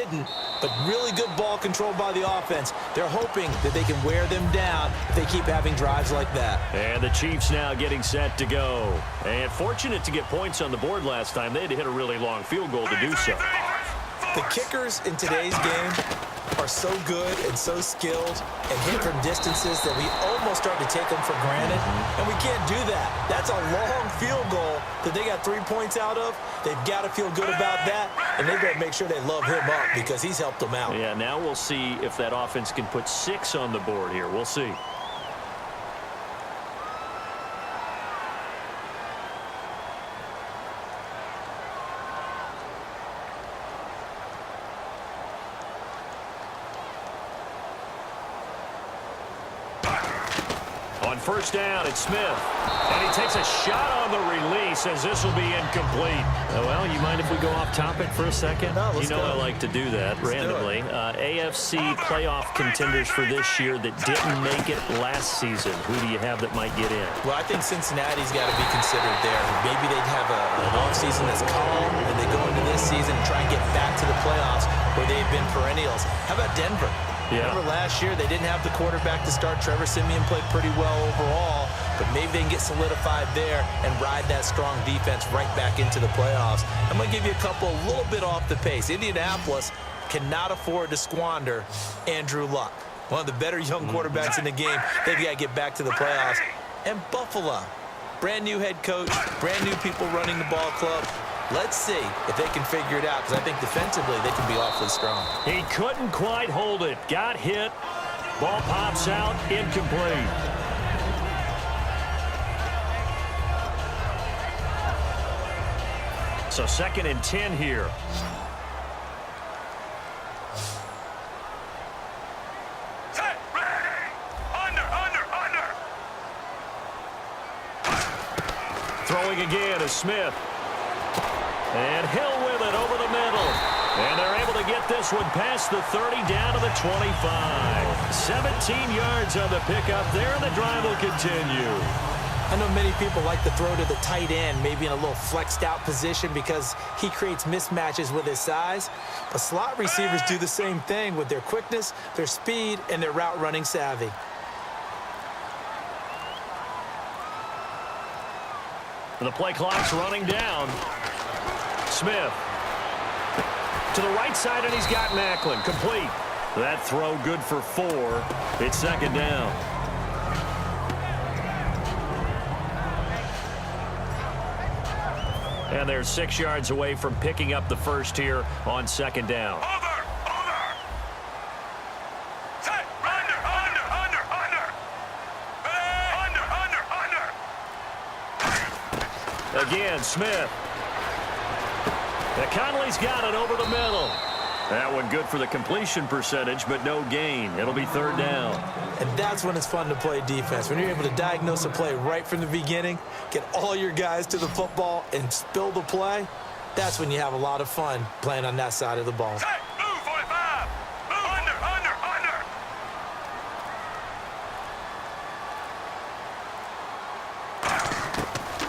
didn't, but really good ball control by the offense. They're hoping that they can wear them down if they keep having drives like that. And the Chiefs now getting set to go. And fortunate to get points on the board last time. They had to hit a really long field goal to do so. The kickers in today's game are so good and so skilled and hit from distances that we almost start to take them for granted, and we can't do that. That's a long field goal that they got 3 points out of. They've got to feel good about that, and they've got to make sure they love him up because he's helped them out. Yeah, now we'll see if that offense can put 6 on the board here. We'll see. First down, it's Smith. And he takes a shot on the release as this will be incomplete. Well, you mind if we go off topic for a second? No, you know go. I like to do that randomly. AFC playoff contenders for this year that didn't make it last season. Who do you have that might get in? Well, I think Cincinnati's got to be considered there. Maybe they'd have an offseason that's calm, and they go into this season and try and get back to the playoffs where they've been perennials. How about Denver? Yeah. Remember last year, they didn't have the quarterback to start. Trevor Siemian played pretty well overall, but maybe they can get solidified there and ride that strong defense right back into the playoffs. I'm going to give you a couple a little bit off the pace. Indianapolis cannot afford to squander Andrew Luck, one of the better young quarterbacks in the game. They've got to get back to the playoffs. And Buffalo, brand new head coach, brand new people running the ball club. Let's see if they can figure it out, because I think defensively they can be awfully strong. He couldn't quite hold it. Got hit. Ball pops out. Incomplete. So 2nd and 10 here. Throwing again is Smith. And Hill with it over the middle. And they're able to get this one past the 30 down to the 25. 17 yards on the pickup there, and the drive will continue. I know many people like to throw to the tight end, maybe in a little flexed out position because he creates mismatches with his size. But slot receivers do the same thing with their quickness, their speed, and their route running savvy. The play clock's running down. Smith to the right side, and he's got Macklin. Complete. That throw good for 4. It's 2nd down. And they're 6 yards away from picking up the first here on 2nd down. Again, Smith. Conley's got it over the middle. That one good for the completion percentage, but no gain. It'll be 3rd down. And that's when it's fun to play defense. When you're able to diagnose a play right from the beginning, get all your guys to the football, and spill the play, that's when you have a lot of fun playing on that side of the ball. Move, 45. Move, under.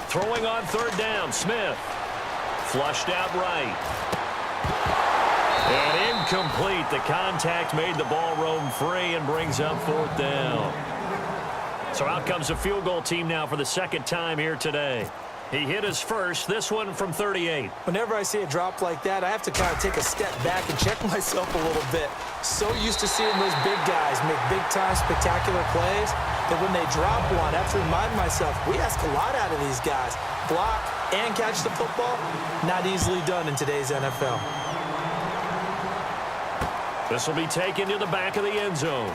Throwing on 3rd down, Smith. Flushed out right. And incomplete. The contact made the ball roam free and brings up 4th down. So out comes a field goal team now for the 2nd time here today. He hit his first, this one from 38. Whenever I see a drop like that, I have to kind of take a step back and check myself a little bit. So used to seeing those big guys make big-time spectacular plays that when they drop one, I have to remind myself, we ask a lot out of these guys. Block and catch the football, not easily done in today's NFL. This will be taken to the back of the end zone.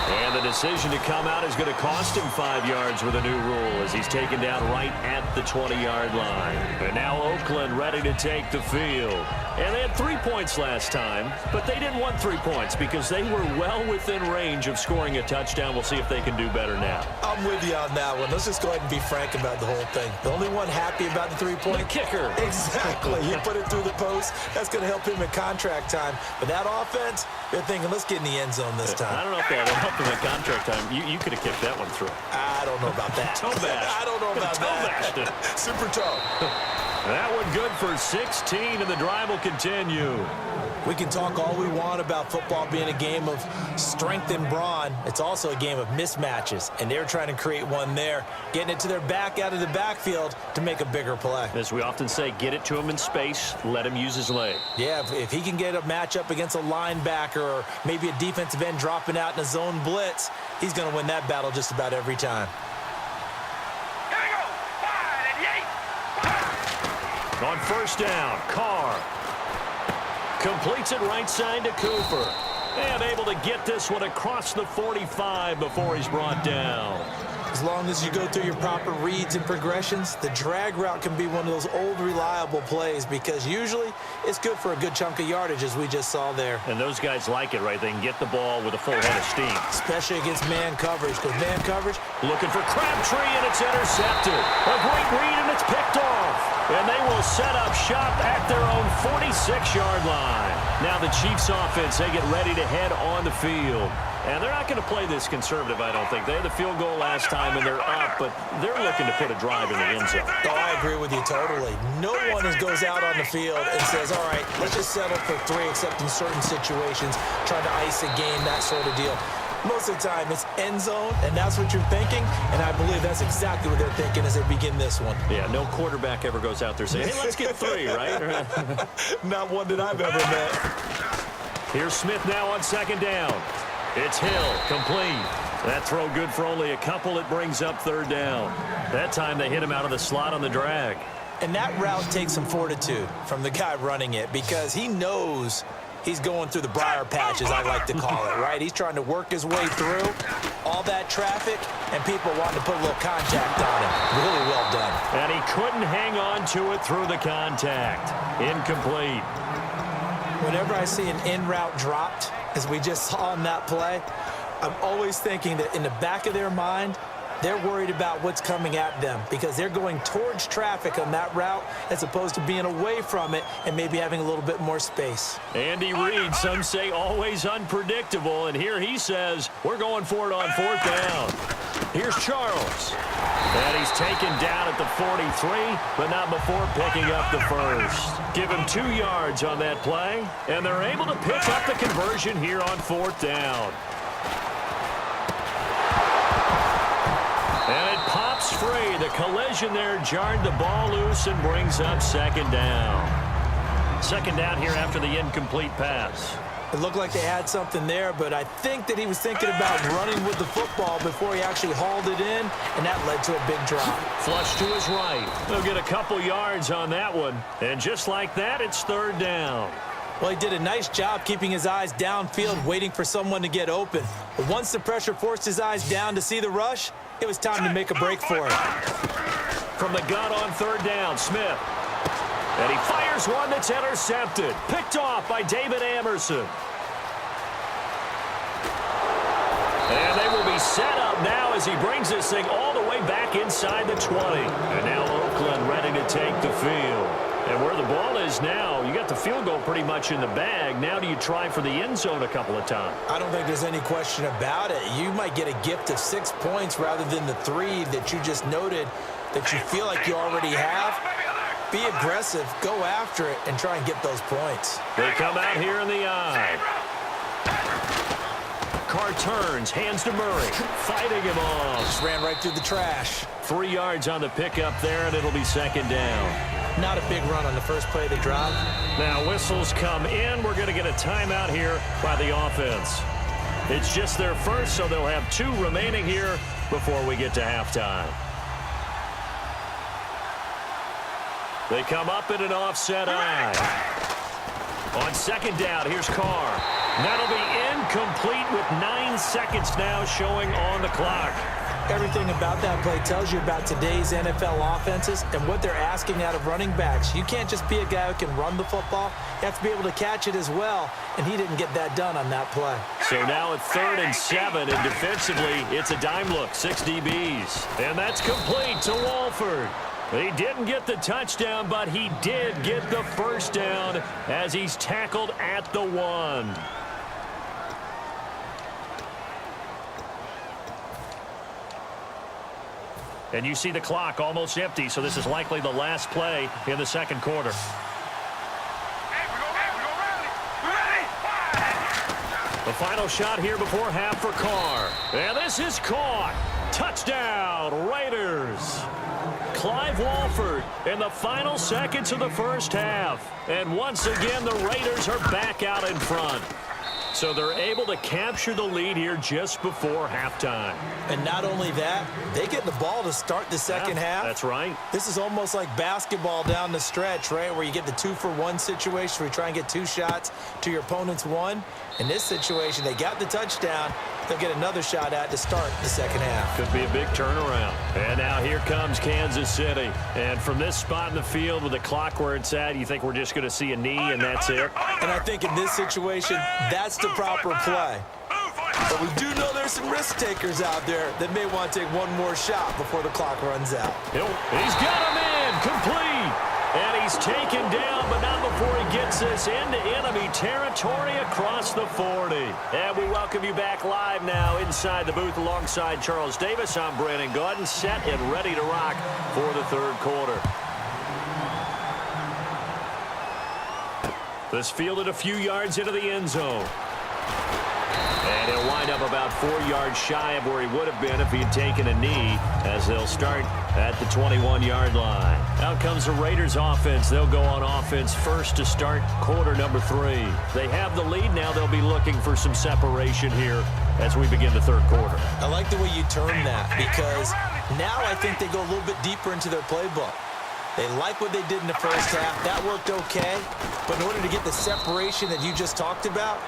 And the decision to come out is going to cost him 5 yards with a new rule as he's taken down right at the 20-yard line. And now Oakland ready to take the field. And they had 3 points last time, but they didn't want 3 points because they were well within range of scoring a touchdown. We'll see if they can do better now. I'm with you on that one. Let's just go ahead and be frank about the whole thing. The only one happy about the 3-point? The kicker. Exactly. He put it through the post. That's going to help him in contract time. But that offense, they're thinking, let's get in the end zone this time. I don't know if that'll help him in contract time. You could have kicked that one through. I don't know about that. Toe bash. I don't know about Toe that. bashed it. Super toe. That one good for 16, and the drive will continue. We can talk all we want about football being a game of strength and brawn. It's also a game of mismatches, and they're trying to create one there, getting it to their back out of the backfield to make a bigger play. As we often say, get it to him in space, let him use his leg. Yeah, if he can get a matchup against a linebacker or maybe a defensive end dropping out in a zone blitz, he's going to win that battle just about every time. Here we go. Wide and On first down, Carr completes it right side to Cooper. And able to get this one across the 45 before he's brought down. As long as you go through your proper reads and progressions, the drag route can be one of those old reliable plays because usually it's good for a good chunk of yardage, as we just saw there. And those guys like it, right? They can get the ball with a full head of steam. Especially against man coverage, because man coverage... Looking for Crabtree, and it's intercepted. A great read, and it's picked off. And they will set up shop at their own 46-yard line. Now the Chiefs offense, they get ready to head on the field. And they're not going to play this conservative, I don't think. They had the field goal last time, and they're up, but they're looking to put a drive in the end zone. Oh, I agree with you totally. No one goes out on the field and says, all right, let's just settle for 3, except in certain situations, trying to ice a game, that sort of deal. Most of the time, it's end zone, and that's what you're thinking, and I believe that's exactly what they're thinking as they begin this one. Yeah, no quarterback ever goes out there saying, hey, let's get 3, right? Not one that I've ever met. Here's Smith now on second down. It's Hill, complete. That throw good for only a couple. It brings up third down. That time they hit him out of the slot on the drag. And that route takes some fortitude from the guy running it because he knows he's going through the briar patch, as I like to call it, right? He's trying to work his way through all that traffic, and people wanting to put a little contact on him. Really well done. And he couldn't hang on to it through the contact. Incomplete. Whenever I see an in-route dropped, as we just saw in that play, I'm always thinking that in the back of their mind, they're worried about what's coming at them because they're going towards traffic on that route as opposed to being away from it and maybe having a little bit more space. Andy Reid, some say always unpredictable, and here he says, we're going for it on fourth down. Here's Charles. And he's taken down at the 43, but not before picking up the first. Give him 2 yards on that play, and they're able to pick up the conversion here on fourth down. And it pops free. The collision there jarred the ball loose and brings up second down. Second down here after the incomplete pass. It looked like they had something there, but I think that he was thinking about running with the football before he actually hauled it in, and that led to a big drop. Flush to his right. They'll get a couple yards on that one. And just like that, it's third down. Well, he did a nice job keeping his eyes downfield, waiting for someone to get open. But once the pressure forced his eyes down to see the rush, it was time to make a break for it. From the gun on third down, Smith. And he fires one that's intercepted. Picked off by David Amerson. And they will be set up now as he brings this thing all the way back inside the 20. And now Oakland ready to take the field. And where the ball is now, you got the field goal pretty much in the bag. Now do you try for the end zone a couple of times? I don't think there's any question about it. You might get a gift of 6 points rather than the 3 that you just noted that you feel like you already have. Be aggressive, go after it, and try and get those points. They come out here in the eye. Carr turns, hands to Murray, fighting him off. Just ran right through the trash. 3 yards on the pickup there, and it'll be second down. Not a big run on the first play of the drive. Now whistles come in. We're going to get a timeout here by the offense. It's just their first, so they'll have 2 remaining here before we get to halftime. They come up in an offset eye. On second down, here's Carr. That'll be incomplete with 9 seconds now showing on the clock. Everything about that play tells you about today's NFL offenses and what they're asking out of running backs. You can't just be a guy who can run the football. You have to be able to catch it as well, and he didn't get that done on that play. So now it's 3rd and 7, and defensively, it's a dime look, 6 DBs. And that's complete to Walford. He didn't get the touchdown, but he did get the first down as he's tackled at the 1. And you see the clock almost empty, so this is likely the last play in the second quarter. The final shot here before half for Carr. And this is caught. Touchdown, Raiders. Clive Walford in the final seconds of the first half. And once again, the Raiders are back out in front. So they're able to capture the lead here just before halftime. And not only that, they get the ball to start the second half. That's right. This is almost like basketball down the stretch, right, where you get the 2-for-1 situation where you try and get 2 shots to your opponent's 1. In this situation, they got the touchdown. They'll get another shot at to start the second half. Could be a big turnaround. And now here comes Kansas City. And from this spot in the field with the clock where it's at, you think we're just going to see a knee and that's it? And I think in this situation, that's the proper play. But we do know there's some risk takers out there that may want to take one more shot before the clock runs out. He's got him in, complete. And he's taken down, but not before he gets this into enemy territory across the 40. And we welcome you back live now inside the booth alongside Charles Davis. I'm Brandon Gaudin, set and ready to rock for the third quarter. This fielded a few yards into the end zone. And he'll wind up about 4 yards shy of where he would have been if he had taken a knee, as they'll start at the 21-yard line. Out comes the Raiders offense. They'll go on offense first to start quarter number 3. They have the lead now. They'll be looking for some separation here as we begin the third quarter. I like the way you term that, because now I think they go a little bit deeper into their playbook. They like what they did in the first half. That worked okay. But in order to get the separation that you just talked about,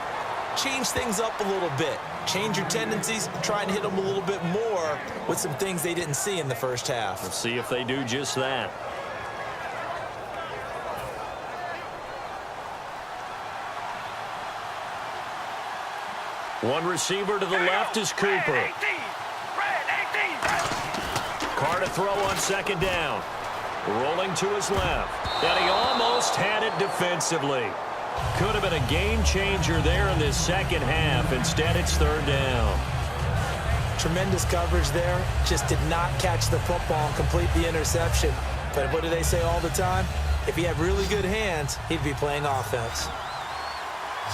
change things up a little bit. Change your tendencies, try and hit them a little bit more with some things they didn't see in the first half. Let's see if they do just that. One receiver to the left is Cooper. Carr to throw on second down. Rolling to his left. And he almost had it defensively. Could have been a game changer there in this second half. Instead, it's third down. Tremendous coverage there. Just did not catch the football and complete the interception. But what do they say all the time? If he had really good hands, he'd be playing offense.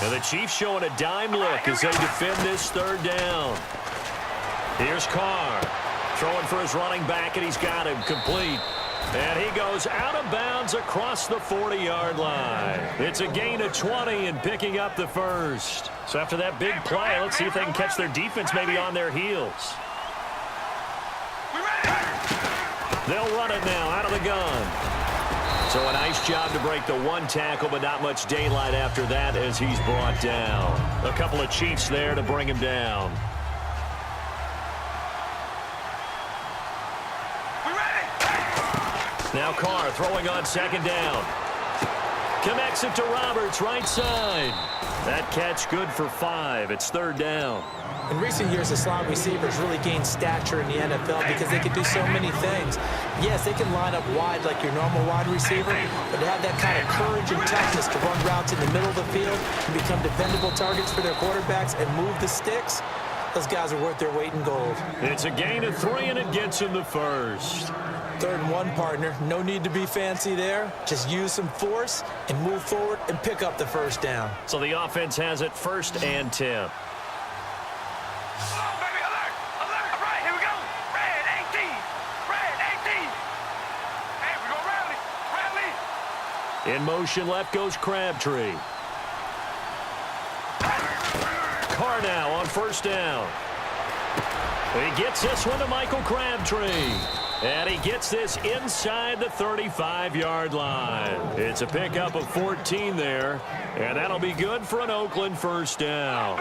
And the Chiefs showing a dime look as they defend this third down. Here's Carr. Throwing for his running back, and he's got him complete. And he goes out of bounds across the 40-yard line. It's a gain of 20 and picking up the first. So after that big play, let's see if they can catch their defense maybe on their heels. They'll run it now out of the gun. So a nice job to break the one tackle, but not much daylight after that as he's brought down. A couple of Chiefs there to bring him down. Now Carr throwing on second down. Connects it to Roberts, right side. That catch good for 5. It's third down. In recent years, the slot receivers really gained stature in the NFL because they can do so many things. Yes, they can line up wide like your normal wide receiver, but to have that kind of courage and toughness to run routes in the middle of the field and become dependable targets for their quarterbacks and move the sticks, those guys are worth their weight in gold. It's a gain of 3, and it gets him the first. 3rd and 1, partner. No need to be fancy there. Just use some force and move forward and pick up the first down. So the offense has it 1st and 10. In motion left goes Crabtree. Carr now on 1st down. He gets this one to Michael Crabtree. And he gets this inside the 35-yard line. It's a pickup of 14 there. And that'll be good for an Oakland first down.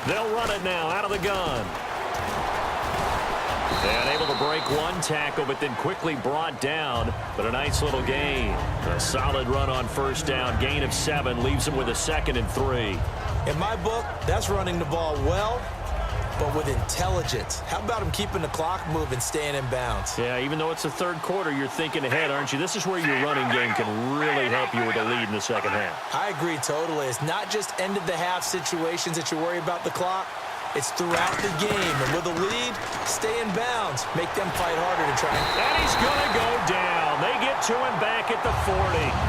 They'll run it now out of the gun. And able to break one tackle, but then quickly brought down. But a nice little gain. A solid run on 1st down. Gain of 7 leaves him with a 2nd and 3. In my book, that's running the ball well but with intelligence. How about him keeping the clock moving, staying in bounds? Yeah, even though it's the third quarter, you're thinking ahead, aren't you? This is where your running game can really help you with a lead in the second half. I agree totally. It's not just end-of-the-half situations that you worry about the clock. It's throughout the game. And with a lead, stay in bounds. Make them fight harder to try. And he's going to go down. They get to him back at the 40.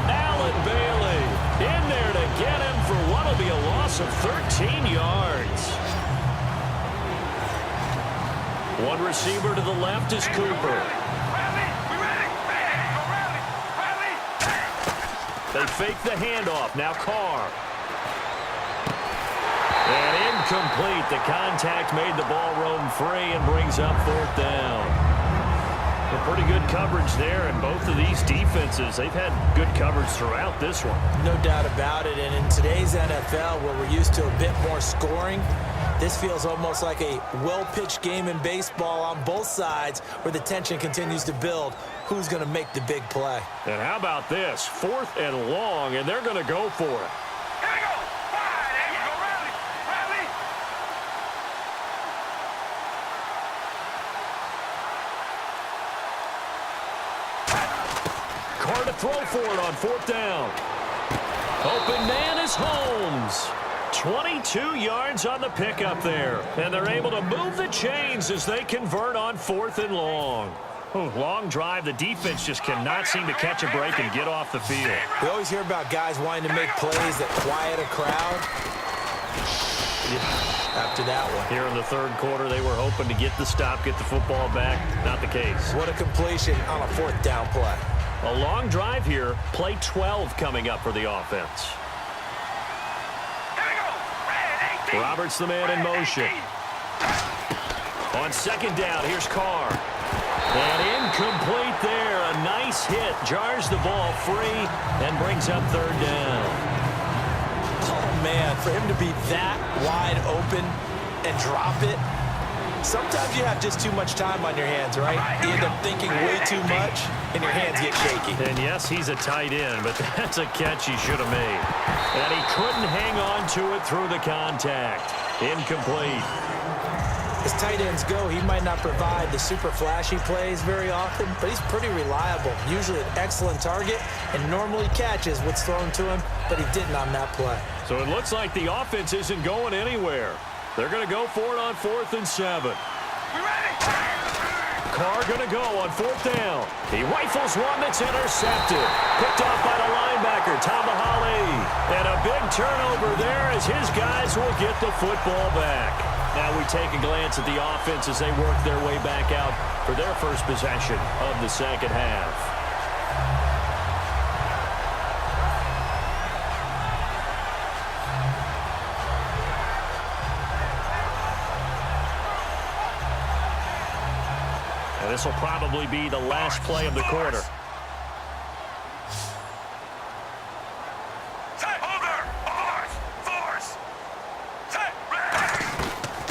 Allen Bailey in there to get him for what will be a loss of 13 yards. One receiver to the left is Cooper. They fake the handoff. Now Carr. And incomplete. The contact made the ball roam free and brings up fourth down. A pretty good coverage there, and both of these defenses, they've had good coverage throughout this one. No doubt about it. And in today's NFL, where we're used to a bit more scoring, this feels almost like a well-pitched game in baseball on both sides where the tension continues to build. Who's going to make the big play? And how about this? 4th and long, and they're going to go for it. Carr to throw for it on 4th down. Open man is Holmes. 22 yards on the pickup there. And they're able to move the chains as they convert on 4th and long. Long drive. The defense just cannot seem to catch a break and get off the field. We always hear about guys wanting to make plays that quiet a crowd. After that one. Here in the third quarter, they were hoping to get the stop, get the football back. Not the case. What a completion on a 4th down play. A long drive here. Play 12 coming up for the offense. Roberts the man in motion. On 2nd down, here's Carr. And incomplete there. A nice hit. Jars the ball free and brings up 3rd down. Oh, man, for him to be that wide open and drop it. Sometimes you have just too much time on your hands, right? You end up thinking way too much, and your hands get shaky. And yes, he's a tight end, but that's a catch he should have made. And he couldn't hang on to it through the contact. Incomplete. As tight ends go, he might not provide the super flashy plays very often, but he's pretty reliable. Usually an excellent target and normally catches what's thrown to him, but he didn't on that play. So it looks like the offense isn't going anywhere. They're going to go for it on 4th and 7. Carr going to go on 4th down. He rifles one that's intercepted. Picked off by the linebacker, Tamahali. And a big turnover there as his guys will get the football back. Now we take a glance at the offense as they work their way back out for their first possession of the second half. And this will probably be the last play of the quarter.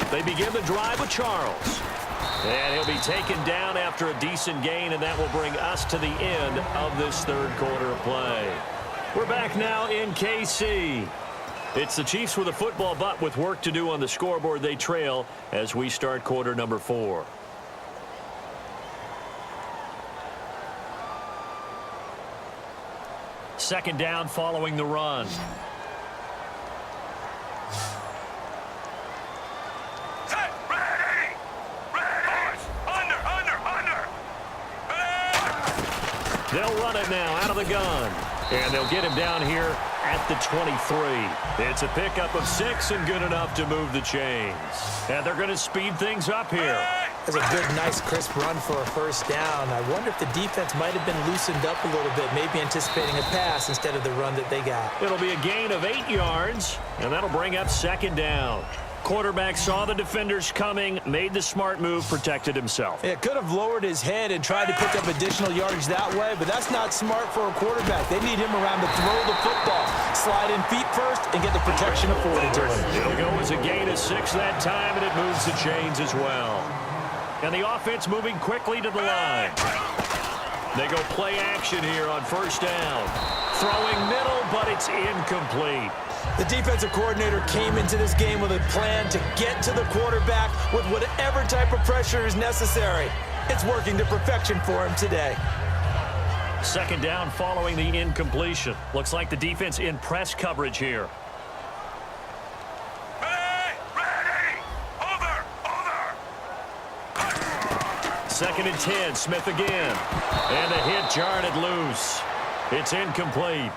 They begin the drive with Charles. And he'll be taken down after a decent gain, and that will bring us to the end of this third quarter of play. We're back now in KC. It's the Chiefs with a football, but with work to do on the scoreboard, they trail as we start quarter number 4. Second down following the run. They'll run it now out of the gun. And they'll get him down here at the 23. It's a pickup of 6 and good enough to move the chains. And they're going to speed things up here. That's a good, nice, crisp run for a first down. I wonder if the defense might have been loosened up a little bit, maybe anticipating a pass instead of the run that they got. It'll be a gain of 8 yards, and that'll bring up second down. Quarterback saw the defenders coming, made the smart move, protected himself. It could have lowered his head and tried to pick up additional yardage that way, but that's not smart for a quarterback. They need him around to throw the football. Slide in feet first and get the protection afforded to him. It'll go as a gain of 6 that time, and it moves the chains as well. And the offense moving quickly to the line. They go play action here on first down. Throwing middle, but it's incomplete. The defensive coordinator came into this game with a plan to get to the quarterback with whatever type of pressure is necessary. It's working to perfection for him today. Second down following the incompletion. Looks like the defense in press coverage here. Ready! Over! Second and 10, Smith again. And the hit jarred it loose. It's incomplete.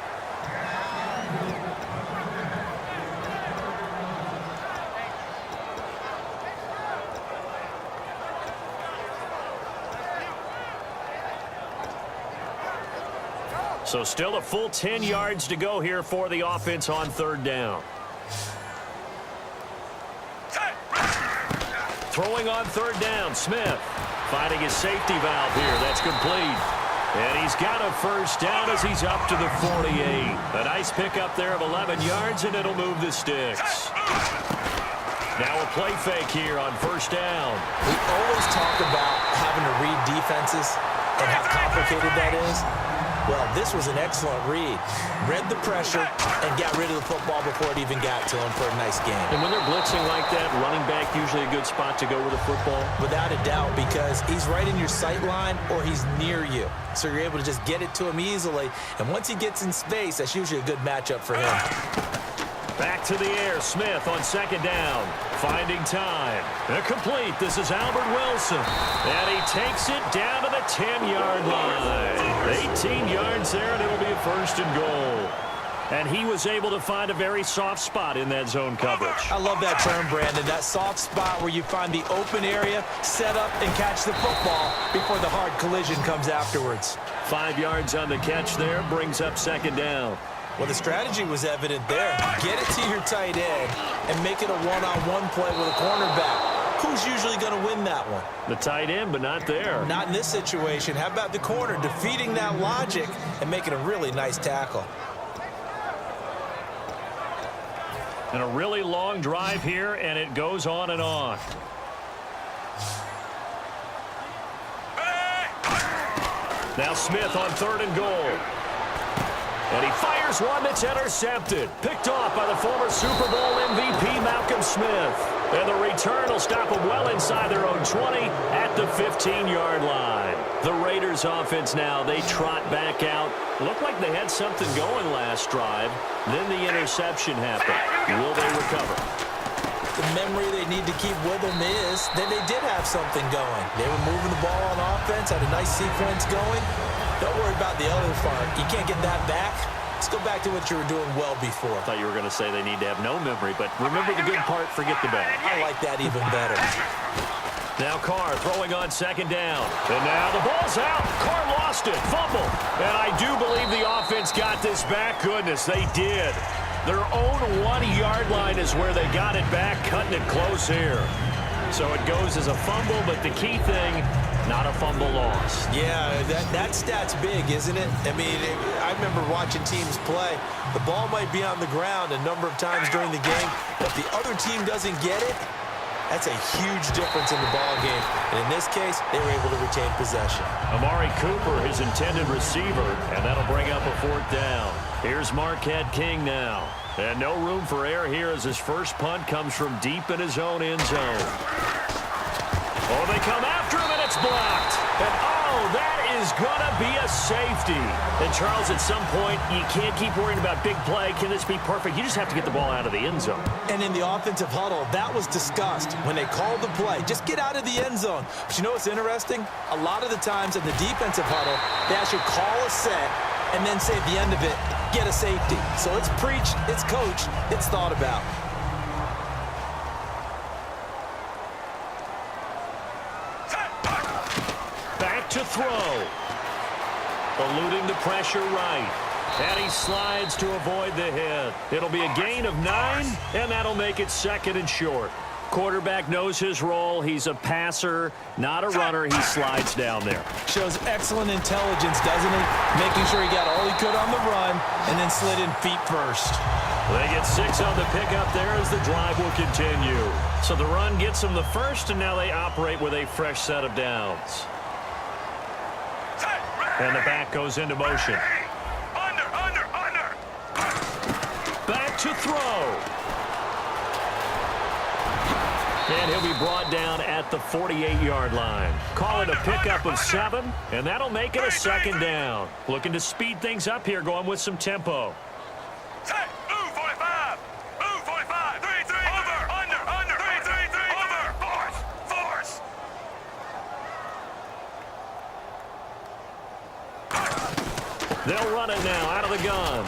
So still a full 10 yards to go here for the offense on third down. Throwing on third down, Smith. Finding his safety valve here. That's complete. And he's got a first down as he's up to the 48. A nice pickup there of 11 yards, and it'll move the sticks. Now a play fake here on first down. We always talk about having to read defenses and how complicated that is. Well, this was an excellent read. Read the pressure and got rid of the football before it even got to him for a nice game. And when they're blitzing like that, running back usually a good spot to go with the football? Without a doubt, because he's right in your sight line or he's near you. So you're able to just get it to him easily. And once he gets in space, that's usually a good matchup for him. Back to the air, Smith on second down. Finding time. Complete. This is Albert Wilson. And he takes it down to the 10-yard line. 18 yards there, and it'll be a first and goal. And he was able to find a very soft spot in that zone coverage. I love that term, Brandon. That soft spot where you find the open area, set up, and catch the football before the hard collision comes afterwards. 5 yards on the catch there, brings up second down. Well, the strategy was evident there. Get it to your tight end and make it a one-on-one play with a cornerback. Who's usually going to win that one? The tight end, but not there. Not in this situation. How about the corner defeating that logic and making a really nice tackle? And a really long drive here, and it goes on and on. Now Smith on third and goal. And he fires one that's intercepted. Picked off by the former Super Bowl MVP, Malcolm Smith. And the return will stop them well inside their own 20 at the 15-yard line. The Raiders offense now, they trot back out. Looked like they had something going last drive. Then the interception happened. Will they recover? The memory they need to keep with them is that they did have something going. They were moving the ball on offense, had a nice sequence going. Don't worry about the other part. You can't get that back. Let's go back to what you were doing well before. I thought you were going to say they need to have no memory, but remember the good part, forget the bad. I like that even better. Now Carr throwing on second down. And now the ball's out. Carr lost it. Fumble. And I do believe the offense got this back. Goodness, they did. Their own 1-yard line is where they got it back, cutting it close here. So it goes as a fumble, but the key thing, not a fumble loss. Yeah, that stat's big, isn't it? I mean, I remember watching teams play. The ball might be on the ground a number of times during the game, but if the other team doesn't get it, that's a huge difference in the ball game. And in this case, they were able to retain possession. Amari Cooper, his intended receiver, and that'll bring up a fourth down. Here's Marquette King now. And no room for error here as his first punt comes from deep in his own end zone. Oh, they come after him, and it's blocked. And, oh, that is going to be a safety. And, Charles, at some point, you can't keep worrying about big play. Can this be perfect? You just have to get the ball out of the end zone. And in the offensive huddle, that was discussed when they called the play. Just get out of the end zone. But you know what's interesting? A lot of the times in the defensive huddle, they actually call a set and then say at the end of it, get a safety. So it's preached, it's coached, it's thought about. Back to throw. Eluding the pressure right. And he slides to avoid the hit. It'll be a gain of 9, and that'll make it second and short. Quarterback knows his role. He's a passer, not a runner. He slides down there. Shows excellent intelligence, doesn't he? Making sure he got all he could on the run and then slid in feet first. They get 6 on the pickup there as the drive will continue. So the run gets them the first, and now they operate with a fresh set of downs. And the back goes into motion. Under. Back to throw. And he'll be brought down at the 48-yard line. Call it a pickup of 7, and that'll make it a second down. Looking to speed things up here, going with some tempo. Set. Move 45. Move 45. 3, 3. Over. Under. 3, 3, 3. Over. Force. They'll run it now out of the gun.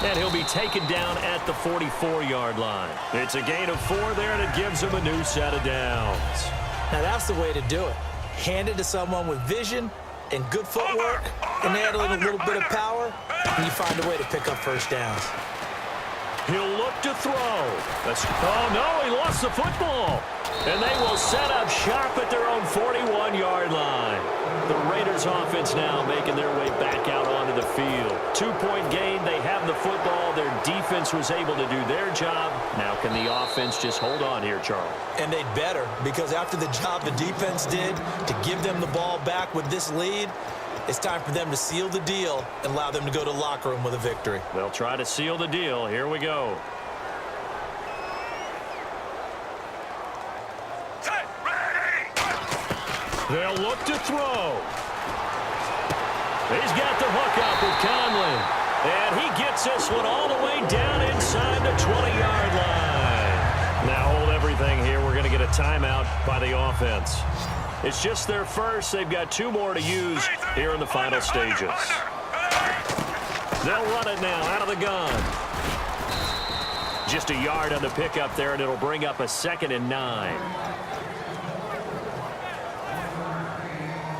And he'll be taken down at the 44-yard line. It's a gain of 4 there, and it gives him a new set of downs. Now that's the way to do it. Hand it to someone with vision and good footwork and handling a little bit of power, and you find a way to pick up first downs. He'll look to throw. Oh, no, he lost the football. And they will set up shop at their own 41-yard line. The Raiders offense now making their way back out onto the field. 2-point gain. They have the football. Their defense was able to do their job. Now can the offense just hold on here, Charles? And they'd better, because after the job the defense did to give them the ball back with this lead, it's time for them to seal the deal and allow them to go to the locker room with a victory. They'll try to seal the deal. Here we go. Set. Ready. They'll look to throw. He's got the hook up with Conley. And he gets this one all the way down inside the 20-yard line. Now hold everything here. We're going to get a timeout by the offense. It's just their first. They've got 2 more to use here in the final stages. They'll run it now out of the gun. Just a yard on the pickup there, and it'll bring up a 2nd and 9.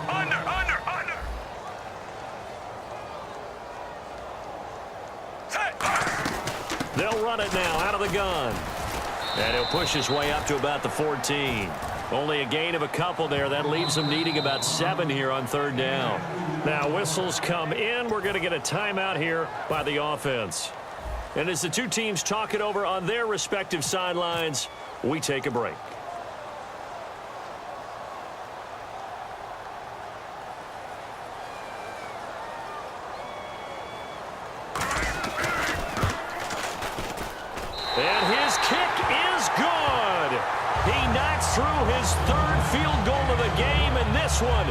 Under. Set. They'll run it now out of the gun. And he'll push his way up to about the 14. Only a gain of a couple there. That leaves them needing about 7 here on 3rd down. Now whistles come in. We're going to get a timeout here by the offense. And as the 2 teams talk it over on their respective sidelines, we take a break. And his kick is good. He knocks through his 3rd field goal of the game, and this one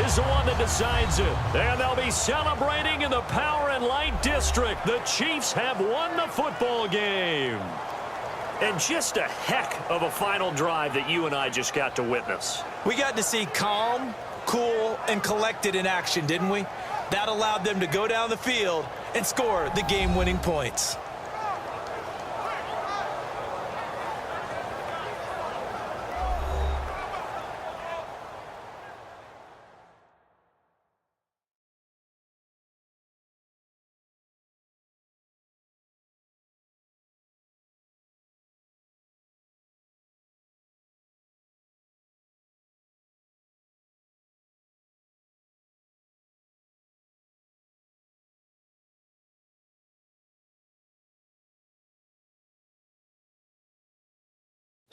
is the one that decides it. And they'll be celebrating in the Power and Light District. The Chiefs have won the football game. And just a heck of a final drive that you and I just got to witness. We got to see calm, cool, and collected in action, didn't we? That allowed them to go down the field and score the game-winning points.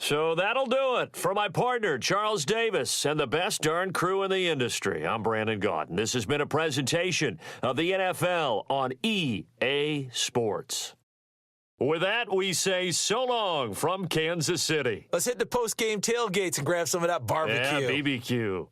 So that'll do it. For my partner, Charles Davis, and the best darn crew in the industry, I'm Brandon Gaudin. This has been a presentation of the NFL on EA Sports. With that, we say so long from Kansas City. Let's hit the post-game tailgates and grab some of that barbecue. Yeah, BBQ.